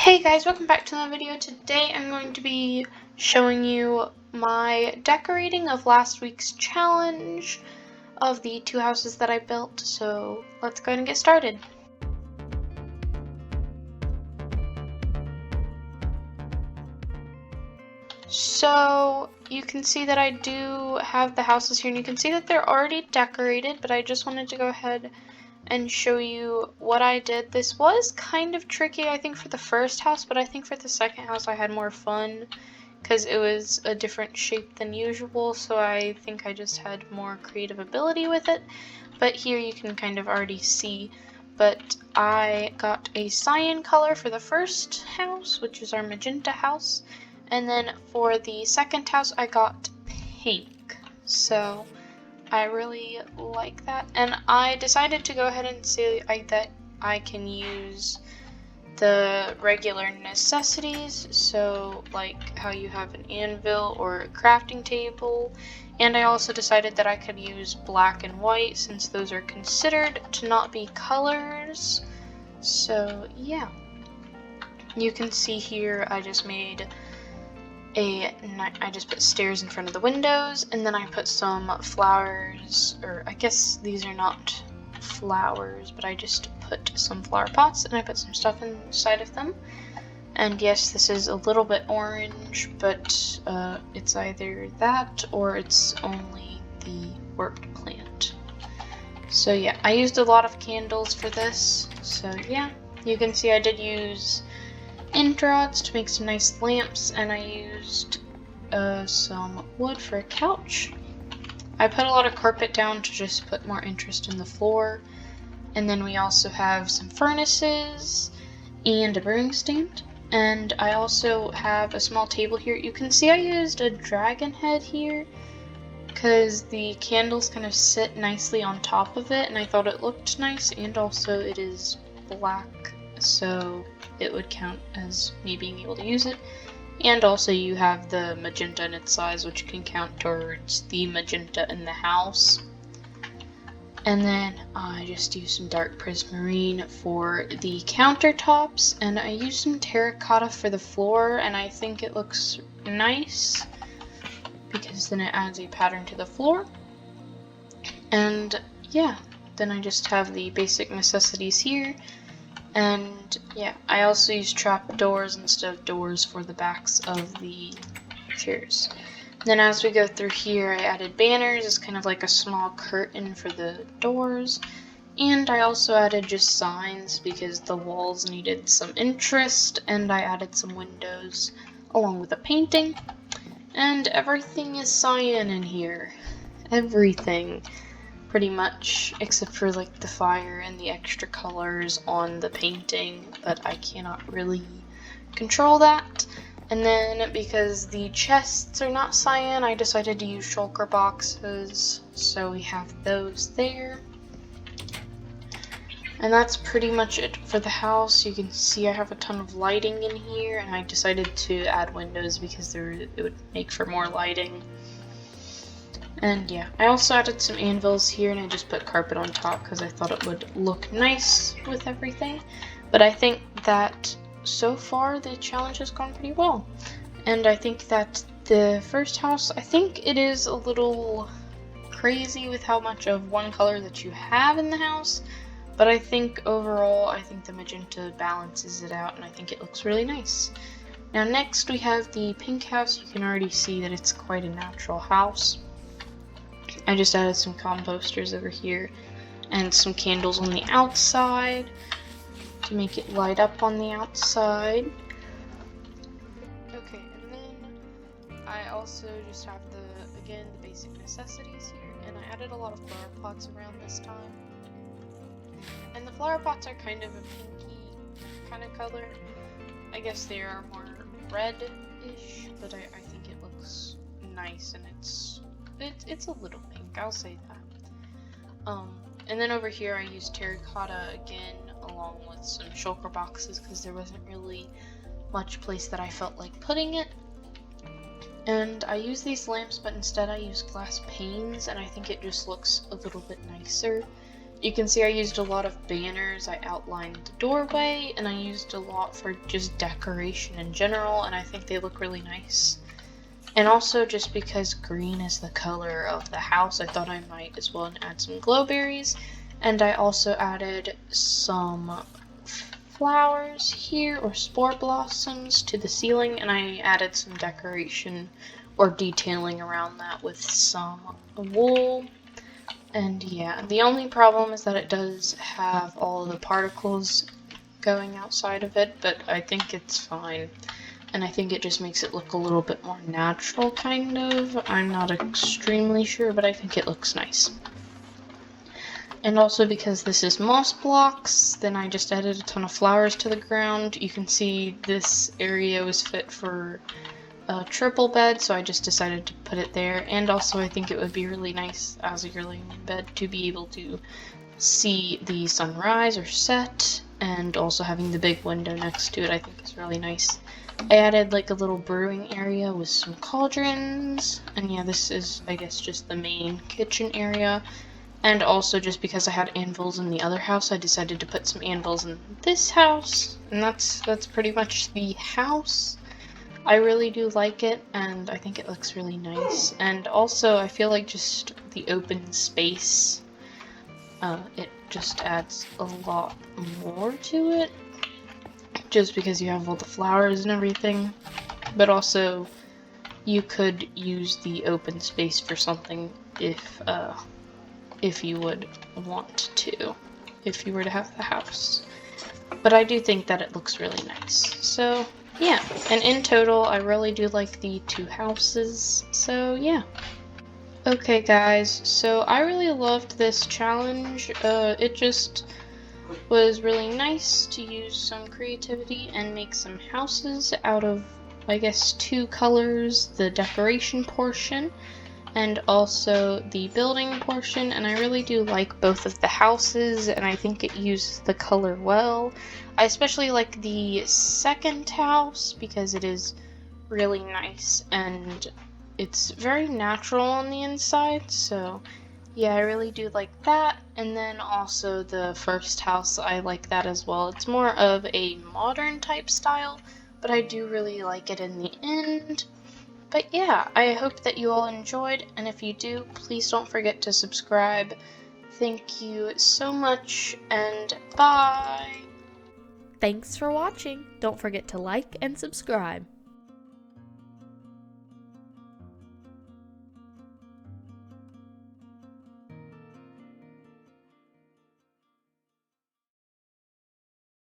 Hey guys, welcome back to the video. Today I'm going to be showing you my decorating of last week's challenge of the two houses that I built. So let's go ahead and get started. So you can see that I do have the houses here, and you can see that they're already decorated, but I just wanted to go ahead and show you what I did. This was kind of tricky, I think, for the first house, but I think for the second house I had more fun because it was a different shape than usual, so I think I just had more creative ability with it. But here you can kind of already see, but I got a cyan color for the first house, which is our magenta house, and then for the second house I got pink. So I really like that, and I decided to go ahead and say that I can use the regular necessities, so like how you have an anvil or a crafting table, and I also decided that I could use black and white since those are considered to not be colors. So yeah, you can see here I just put stairs in front of the windows, and then I put some flowers, or I guess these are not flowers, but I just put some flower pots and I put some stuff inside of them. And yes, this is a little bit orange, but it's either that or it's only the worked plant. So yeah, I used a lot of candles for this. So yeah, you can see I did use end rods to make some nice lamps, and I used some wood for a couch. I put a lot of carpet down to just put more interest in the floor, and then we also have some furnaces and a brewing stand, and I also have a small table here. You can see I used a dragon head here because the candles kind of sit nicely on top of it, and I thought it looked nice, and also it is black, so it would count as me being able to use it. And also you have the magenta in its size, which can count towards the magenta in the house. And then I just used some dark prismarine for the countertops, and I used some terracotta for the floor, and I think it looks nice because then it adds a pattern to the floor. And yeah, then I just have the basic necessities here. And yeah, I also use trap doors instead of doors for the backs of the chairs. Then as we go through here, I added banners as kind of like a small curtain for the doors. And I also added just signs because the walls needed some interest, and I added some windows along with a painting. And everything is cyan in here. Everything. Pretty much, except for like the fire and the extra colors on the painting, but I cannot really control that. And then because the chests are not cyan, I decided to use shulker boxes, so we have those there. And that's pretty much it for the house. You can see I have a ton of lighting in here, and I decided to add windows because it would make for more lighting. And yeah, I also added some anvils here, and I just put carpet on top because I thought it would look nice with everything. But I think that so far the challenge has gone pretty well. And I think that the first house, I think it is a little crazy with how much of one color that you have in the house. But I think overall, I think the magenta balances it out, and I think it looks really nice. Now next we have the pink house. You can already see that it's quite a natural house. I just added some composters over here and some candles on the outside to make it light up on the outside. Okay, and then I also just have the basic necessities here, and I added a lot of flower pots around this time. And the flower pots are kind of a pinky kind of color. I guess they are more red-ish, but I think it looks nice, and it's a little pink, I'll say that. And then over here I used terracotta again along with some shulker boxes because there wasn't really much place that I felt like putting it. And I use these lamps, but instead I use glass panes, and I think it just looks a little bit nicer. You can see I used a lot of banners, I outlined the doorway, and I used a lot for just decoration in general, and I think they look really nice. And also, just because green is the color of the house, I thought I might as well add some glowberries. And I also added some flowers here, or spore blossoms, to the ceiling, and I added some decoration or detailing around that with some wool. And yeah, the only problem is that it does have all of the particles going outside of it, but I think it's fine. And I think it just makes it look a little bit more natural, kind of. I'm not extremely sure, but I think it looks nice. And also because this is moss blocks, then I just added a ton of flowers to the ground. You can see this area was fit for a triple bed, so I just decided to put it there. And also I think it would be really nice as a laying in bed to be able to see the sunrise or set, and also having the big window next to it I think is really nice. I added like a little brewing area with some cauldrons, and yeah, this is I guess just the main kitchen area. And also just because I had anvils in the other house, I decided to put some anvils in this house, and that's pretty much the house. I really do like it, and I think it looks really nice. And also, I feel like just the open space, it just adds a lot more to it, just because you have all the flowers and everything. But also, you could use the open space for something if you would want to, if you were to have the house. But I do think that it looks really nice. So yeah, and in total, I really do like the two houses, so yeah. Okay guys, so I really loved this challenge. It just was really nice to use some creativity and make some houses out of, I guess, two colors, the decoration portion and also the building portion, and I really do like both of the houses, and I think it used the color well. I especially like the second house because it is really nice and it's very natural on the inside, so yeah, I really do like that. And then also the first house, I like that as well. It's more of a modern type style, but I do really like it in the end. But yeah, I hope that you all enjoyed, and if you do, please don't forget to subscribe. Thank you so much, and bye! Thanks for watching. Don't forget to like and subscribe.